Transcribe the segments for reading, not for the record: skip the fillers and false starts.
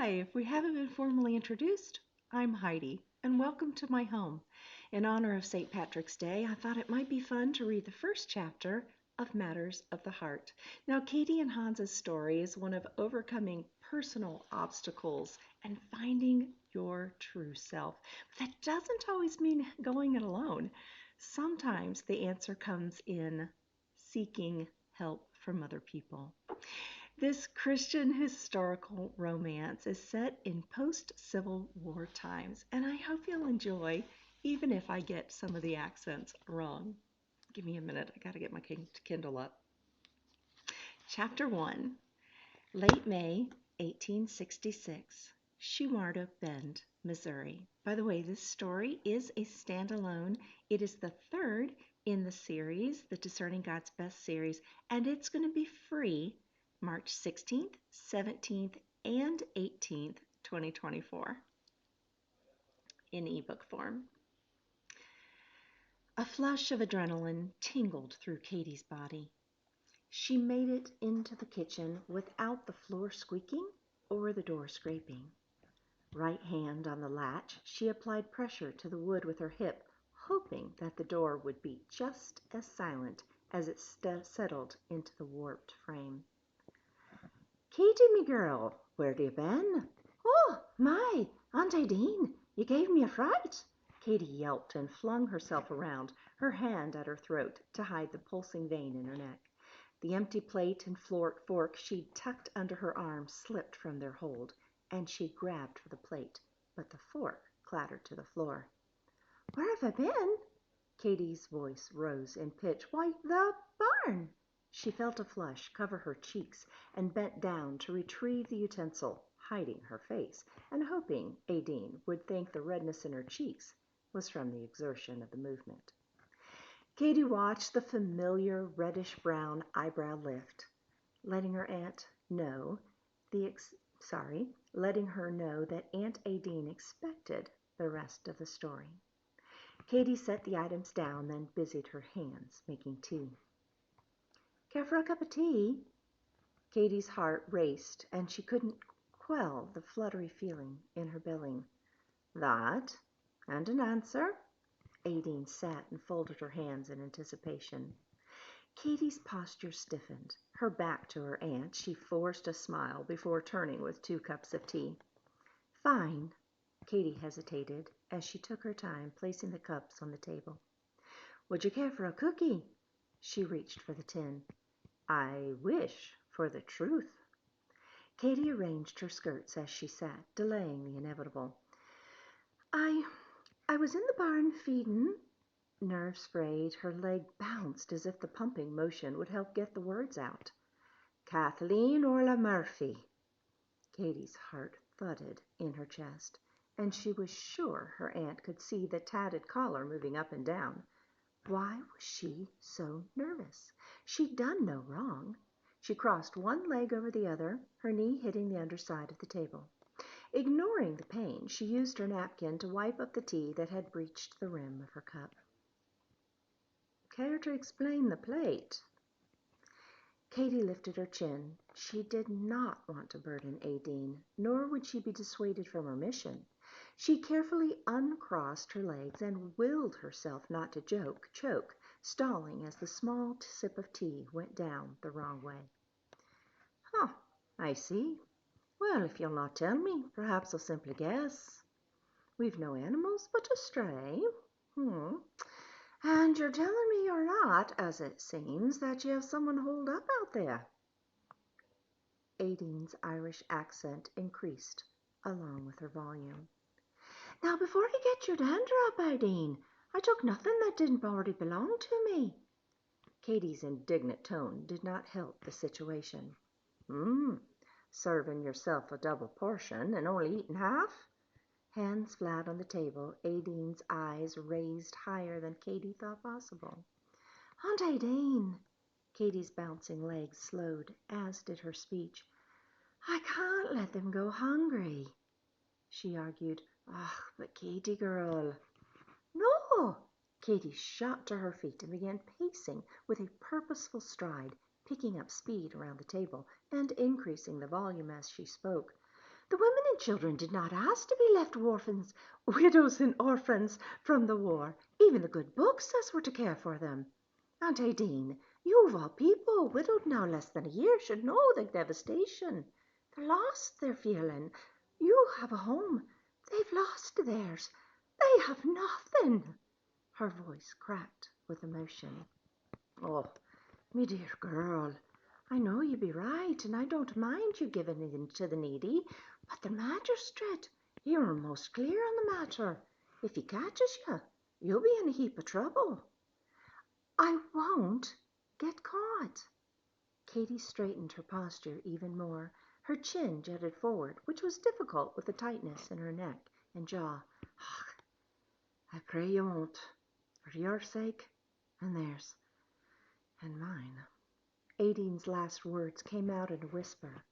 Hi, if we haven't been formally introduced, I'm Heidi, and welcome to my home. In honor of St. Patrick's Day, I thought it might be fun to read the first chapter of Matters of the Heart. Now, Katie and Hans's story is one of overcoming personal obstacles and finding your true self. But that doesn't always mean going it alone. Sometimes the answer comes in seeking help from other people. This Christian historical romance is set in post-Civil War times, and I hope you'll enjoy, even if I get some of the accents wrong. Give me a minute, I gotta get my Kindle up. Chapter 1, late May 1866, Shumard Oak Bend, Missouri. By the way, this story is a standalone. It is the third in the series, the Discerning God's Best series, and it's going to be free March 16th, 17th, and 18th, 2024 in ebook form. A flush of adrenaline tingled through Katie's body. She made it into the kitchen without the floor squeaking or the door scraping. Right hand on the latch, she applied pressure to the wood with her hip, hoping that the door would be just as silent as it settled into the warped frame. "Katie, me girl, where do you been? Oh, my, Aunt Aideen, you gave me a fright." Katie yelped and flung herself around, her hand at her throat to hide the pulsing vein in her neck. The empty plate and fork she'd tucked under her arm slipped from their hold, and she grabbed for the plate, but the fork clattered to the floor. "Where have I been?" Katie's voice rose in pitch. "Why, the barn." She felt a flush cover her cheeks and bent down to retrieve the utensil, hiding her face, and hoping Aideen would think the redness in her cheeks was from the exertion of the movement. Katie watched the familiar reddish-brown eyebrow lift, letting her know that Aunt Aideen expected the rest of the story. Katie set the items down, then busied her hands making tea. "Care for a cup of tea?" Katie's heart raced, and she couldn't quell the fluttery feeling in her belly. "That, and an answer." Aideen sat and folded her hands in anticipation. Katie's posture stiffened. Her back to her aunt, she forced a smile before turning with 2 cups of tea. "Fine." Katie hesitated as she took her time placing the cups on the table. "Would you care for a cookie?" She reached for the tin. "I wish for the truth." Katie arranged her skirts as she sat, delaying the inevitable. I was in the barn feedin'." Nerves frayed, her leg bounced as if the pumping motion would help get the words out. "Kathleen Orla Murphy." Katie's heart thudded in her chest, and she was sure her aunt could see the tatted collar moving up and down. Why was she so nervous? She'd done no wrong. She crossed one leg over the other, her knee hitting the underside of the table. Ignoring the pain, she used her napkin to wipe up the tea that had breached the rim of her cup. "Care to explain the plate?" Katie lifted her chin. She did not want to burden Aideen, nor would she be dissuaded from her mission. She carefully uncrossed her legs and willed herself not to choke, stalling as the small sip of tea went down the wrong way. "Oh, I see. Well, if you'll not tell me, perhaps I'll simply guess. We've no animals but a stray. And you're telling me you're not, as it seems, that you have someone holed up out there." Aideen's Irish accent increased along with her volume. "Now, before you get your dander up, Aideen, I took nothing that didn't already belong to me." Katie's indignant tone did not help the situation. Serving yourself a double portion and only eating half?" Hands flat on the table, Aideen's eyes raised higher than Katie thought possible. "Aunt Aideen." Katie's bouncing legs slowed, as did her speech. "I can't let them go hungry," she argued. But Katie girl." "No!" Katie shot to her feet and began pacing with a purposeful stride, picking up speed around the table and increasing the volume as she spoke. The women and children did not ask to be left orphans, widows and orphans from the war. Even the good book says we're to care for them. Aunt Aideen, you of all people, widowed now less than a year, should know the devastation. The loss they're feeling. You have a home. They've lost theirs. They have nothing. Her voice cracked with emotion. Oh, me dear girl, I know you be right, and I don't mind you giving it in to the needy, but the magistrate, you're most clear on the matter. If he catches you, you'll be in a heap of trouble. I won't get caught. Katie straightened her posture even more, her chin jutted forward, which was difficult with the tightness in her neck and jaw. I pray you won't, for your sake and theirs and mine. Aideen's last words came out in a whisper.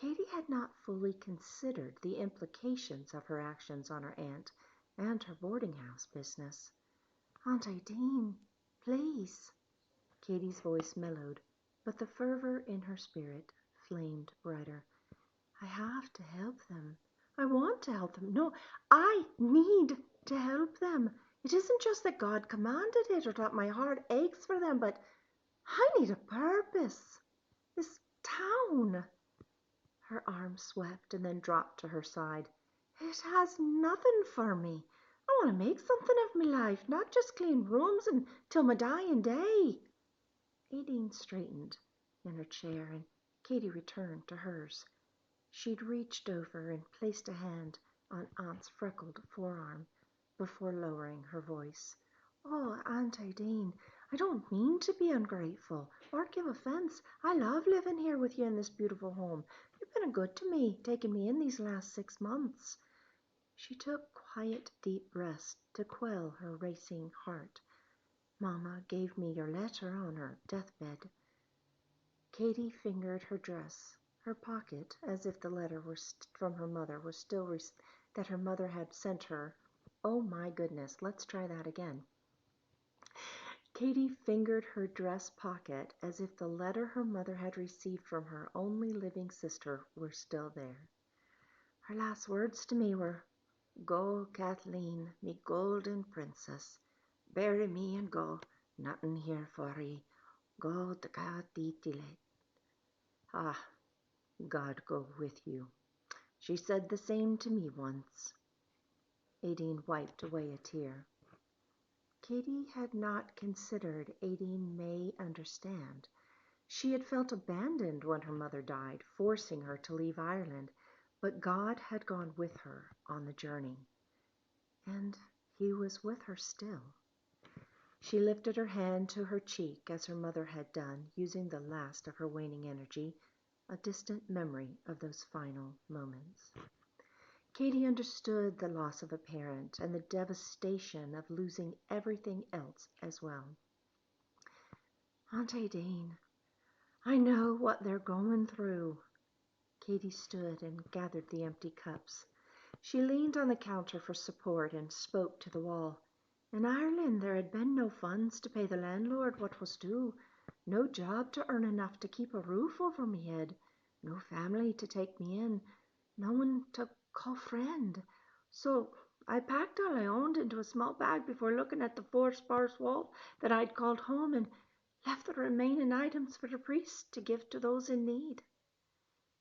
Katie had not fully considered the implications of her actions on her aunt and her boarding house business. Aunt Aideen, please. Katie's voice mellowed, but the fervor in her spirit flamed brighter. I have to help them. I want to help them. No, I need to help them. It isn't just that God commanded it or that my heart aches for them, but I need a purpose. This town. Her arm swept and then dropped to her side. It has nothing for me. I want to make something of my life, not just clean rooms until my dying day. Aideen straightened in her chair, and Katie returned to hers. She'd reached over and placed a hand on Aunt's freckled forearm before lowering her voice. Oh, Aunt Aideen, I don't mean to be ungrateful or give offense. I love living here with you in this beautiful home. You've been good to me, taking me in these last 6 months. She took quiet, deep breaths to quell her racing heart. Mama gave me your letter on her deathbed. Katie fingered her dress, her pocket, as if the letter from her mother was still that her mother had sent her. Oh my goodness, let's try that again. Katie fingered her dress pocket as if the letter her mother had received from her only living sister were still there. Her last words to me were, "Go, Kathleen, me golden princess. Bury me and go, nothing here for ye. Go to 𝒂𝒕𝒕𝒆𝒅𝒔. Ah, God go with you. She said the same to me once." Aideen wiped away a tear. Katie had not considered Aideen may understand. She had felt abandoned when her mother died, forcing her to leave Ireland, but God had gone with her on the journey, and he was with her still. She lifted her hand to her cheek as her mother had done, using the last of her waning energy, a distant memory of those final moments. Katie understood the loss of a parent and the devastation of losing everything else as well. Aunt Aideen, I know what they're going through. Katie stood and gathered the empty cups. She leaned on the counter for support and spoke to the wall. In Ireland there had been no funds to pay the landlord what was due, no job to earn enough to keep a roof over me head, no family to take me in, no one to call friend. So I packed all I owned into a small bag before looking at the 4 sparse wall that I'd called home, and left the remaining items for the priest to give to those in need.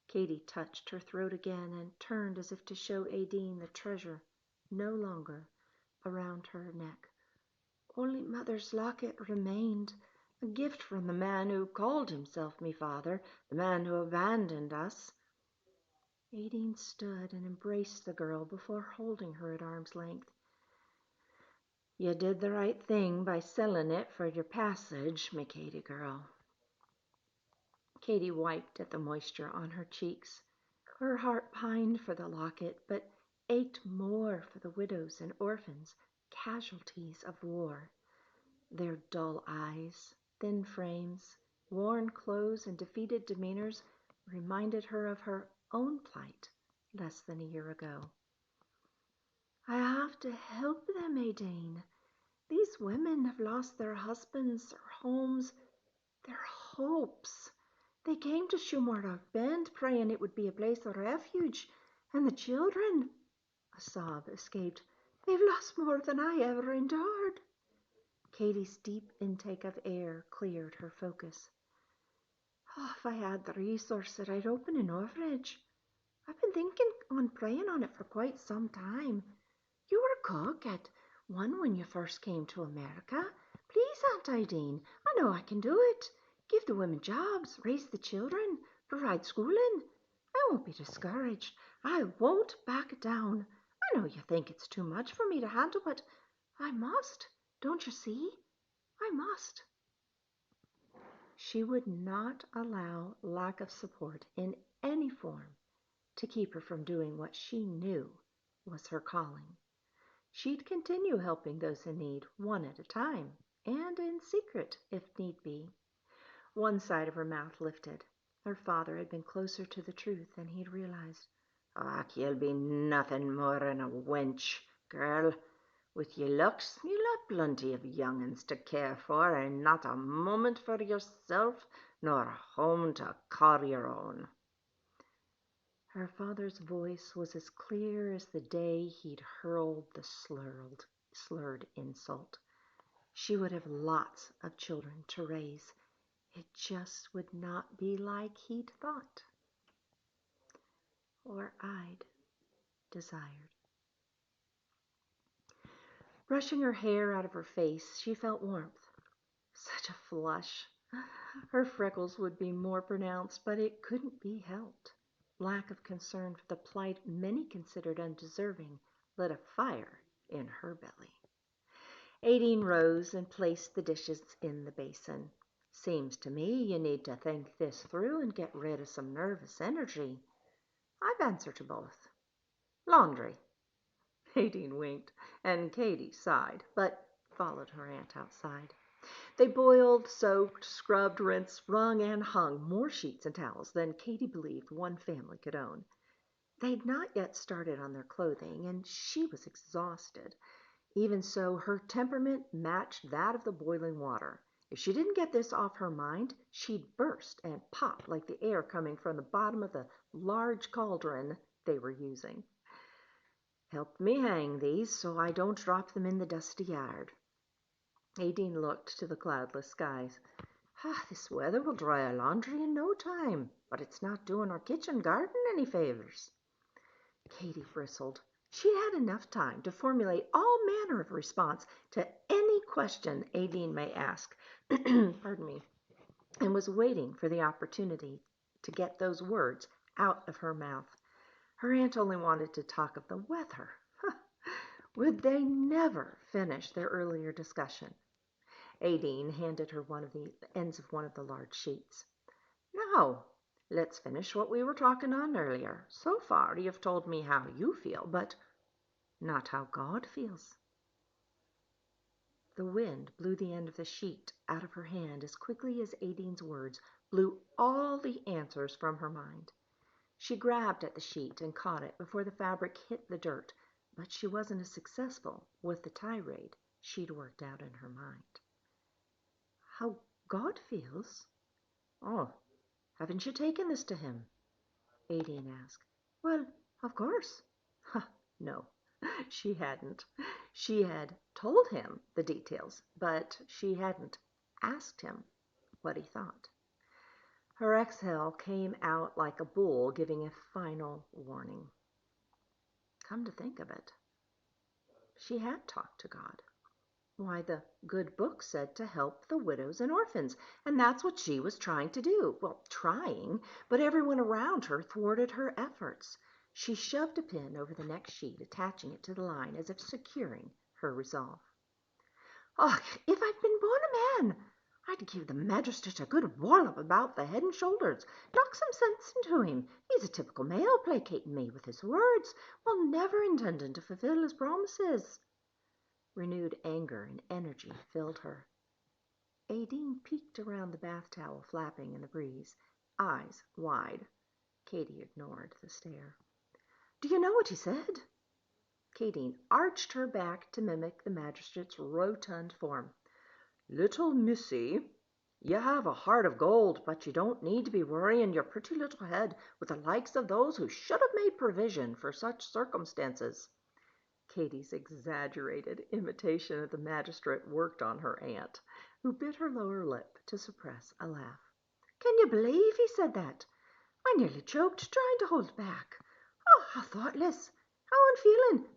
Katie touched her throat again and turned as if to show Aideen the treasure no longer around her neck. Only Mother's locket remained, a gift from the man who called himself me father, the man who abandoned us. Aideen stood and embraced the girl before holding her at arm's length. You did the right thing by selling it for your passage, me Katie girl. Katie wiped at the moisture on her cheeks. Her heart pined for the locket, but ached more for the widows and orphans, casualties of war. Their dull eyes, thin frames, worn clothes, and defeated demeanors reminded her of her own plight less than a year ago. I have to help them, Aideen. These women have lost their husbands, their homes, their hopes. They came to Shumard Oak Bend praying it would be a place of refuge, And the children, a sob escaped. They've lost more than I ever endured. Katie's deep intake of air cleared her focus. Oh, if I had the resources, I'd open an orphanage. I've been thinking on praying on it for quite some time. You were a cook at one when you first came to America. Please, Aunt Ideen, I know I can do it. Give the women jobs, raise the children, provide schooling. I won't be discouraged. I won't back down. I know you think it's too much for me to handle, but I must. Don't you see? I must. She would not allow lack of support in any form to keep her from doing what she knew was her calling. She'd continue helping those in need one at a time, and in secret if need be. One side of her mouth lifted. Her father had been closer to the truth than he'd realized. You'll be nothing more than a wench, girl. With your looks, you'll have plenty of young'uns to care for, and not a moment for yourself, nor a home to call your own. Her father's voice was as clear as the day he'd hurled the slurred insult. She would have lots of children to raise. It just would not be like he'd thought, or I'd desired. Brushing her hair out of her face, she felt warmth. Such a flush. Her freckles would be more pronounced, but it couldn't be helped. Lack of concern for the plight many considered undeserving lit a fire in her belly. Ideen rose and placed the dishes in the basin. Seems to me you need to think this through and get rid of some nervous energy. I've answered to both. Laundry. Ideen winked, and Katie sighed, but followed her aunt outside. They boiled, soaked, scrubbed, rinsed, wrung, and hung more sheets and towels than Katie believed one family could own. They'd not yet started on their clothing, and she was exhausted. Even so, her temperament matched that of the boiling water. If she didn't get this off her mind, she'd burst and pop like the air coming from the bottom of the large cauldron they were using. Help me hang these so I don't drop them in the dusty yard. Ideen looked to the cloudless skies. This weather will dry our laundry in no time, but it's not doing our kitchen garden any favors. Katie bristled. She had enough time to formulate all manner of response to any question Ideen may ask, pardon me, and was waiting for the opportunity to get those words out of her mouth. Her aunt only wanted to talk of the weather. Would they never finish their earlier discussion? Ideen handed her one of the ends of one of the large sheets. Now, let's finish what we were talking on earlier. So far, you've told me how you feel, but not how God feels. The wind blew the end of the sheet out of her hand as quickly as Ideen's words blew all the answers from her mind. She grabbed at the sheet and caught it before the fabric hit the dirt, but she wasn't as successful with the tirade she'd worked out in her mind. How God feels? Oh, haven't you taken this to him? Ideen asked. Well, of course. No, she hadn't. She had told him the details, but she hadn't asked him what he thought. Her exhale came out like a bull giving a final warning. Come to think of it, she had talked to God. Why, the good book said to help the widows and orphans, and that's what she was trying to do. Well, trying, but everyone around her thwarted her efforts. She shoved a pin over the next sheet, attaching it to the line as if securing her resolve. If I'd been born a man, I'd give the magistrate a good wallop about the head and shoulders, knock some sense into him. He's a typical male, placating me with his words, while never intending to fulfill his promises. Renewed anger and energy filled her. Ideen peeked around the bath towel flapping in the breeze, eyes wide. Katie ignored the stare. Do you know what he said? Katie arched her back to mimic the magistrate's rotund form. Little missy, You have a heart of gold, but you don't need to be worrying your pretty little head with the likes of those who should have made provision for such circumstances. Katie's exaggerated imitation of the magistrate worked on her aunt, who bit her lower lip to suppress a laugh. Can you believe he said that? I nearly choked trying to hold back. Oh, how thoughtless, how unfeeling,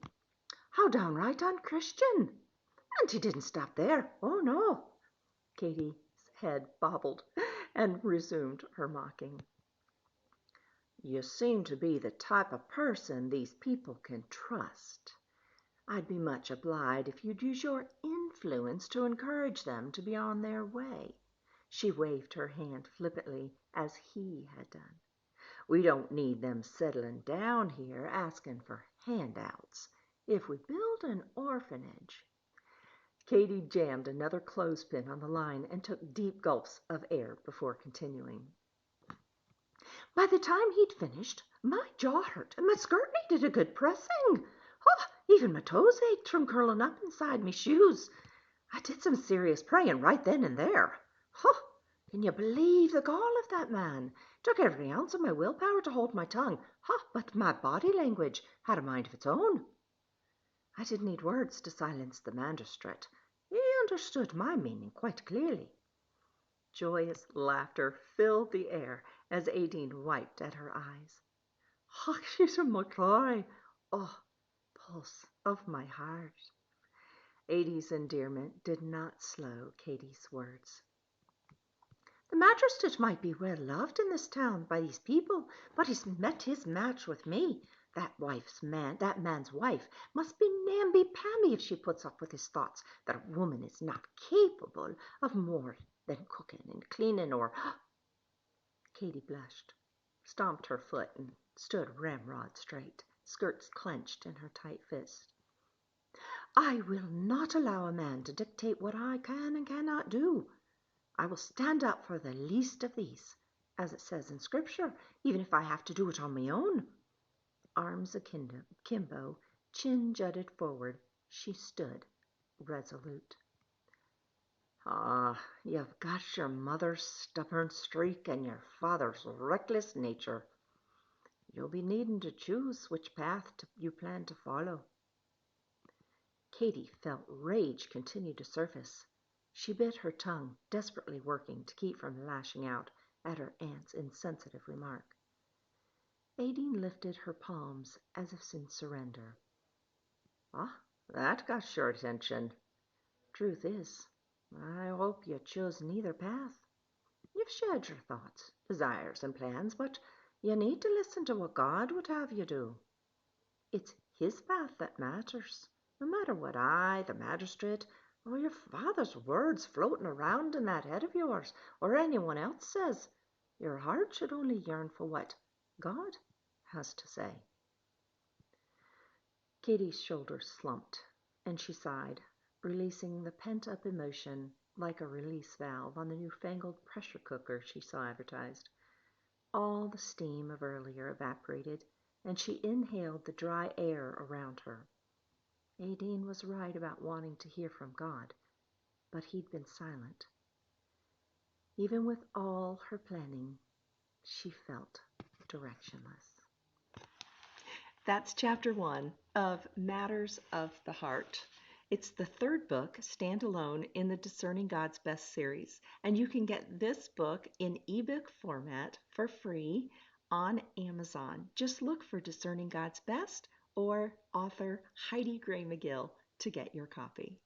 how downright unchristian. And he didn't stop there. Oh, no. Katie's head bobbled and resumed her mocking. You seem to be the type of person these people can trust. I'd be much obliged if you'd use your influence to encourage them to be on their way. She waved her hand flippantly as he had done. We don't need them settling down here asking for handouts. If we build an orphanage. Katie jammed another clothespin on the line and took deep gulps of air before continuing. By the time he'd finished, my jaw hurt and my skirt needed a good pressing. Oh, even my toes ached from curling up inside me shoes. I did some serious praying right then and there. Oh, can you believe the gall of that man? Took every ounce of my willpower to hold my tongue. But my body language had a mind of its own. I didn't need words to silence the magistrate. He understood my meaning quite clearly. Joyous laughter filled the air as Aideen wiped at her eyes. Oh, she's my cry. Oh, pulse of my heart. Aideen's endearment did not slow Katie's words. The magistrate might be well loved in this town by these people, but he's met his match with me. That man's wife must be namby-pamby if she puts up with his thoughts that a woman is not capable of more than cooking and cleaning or... Katie blushed, stomped her foot, and stood ramrod straight, skirts clenched in her tight fist. I will not allow a man to dictate what I can and cannot do. I will stand up for the least of these, as it says in Scripture, even if I have to do it on my own. Arms akimbo, chin jutted forward, she stood, resolute. Ah, you've got your mother's stubborn streak and your father's reckless nature. You'll be needing to choose which path you plan to follow. Katie felt rage continue to surface. She bit her tongue, desperately working to keep from lashing out at her aunt's insensitive remark. Aideen lifted her palms as if in surrender. Ah, that got your attention. Truth is, I hope you chose neither path. You've shared your thoughts, desires, and plans, but you need to listen to what God would have you do. It's His path that matters, no matter what I, the magistrate, or your father's words floating around in that head of yours, or anyone else says. Your heart should only yearn for what God has to say. Katie's shoulders slumped, and she sighed, releasing the pent-up emotion like a release valve on the newfangled pressure cooker she saw advertised. All the steam of earlier evaporated, and she inhaled the dry air around her. Aideen was right about wanting to hear from God, but he'd been silent. Even with all her planning, she felt directionless. That's chapter 1 of Matters of the Heart. It's the third book, standalone, in the Discerning God's Best series, and you can get this book in ebook format for free on Amazon. Just look for Discerning God's Best or author Heidi Gray McGill to get your copy.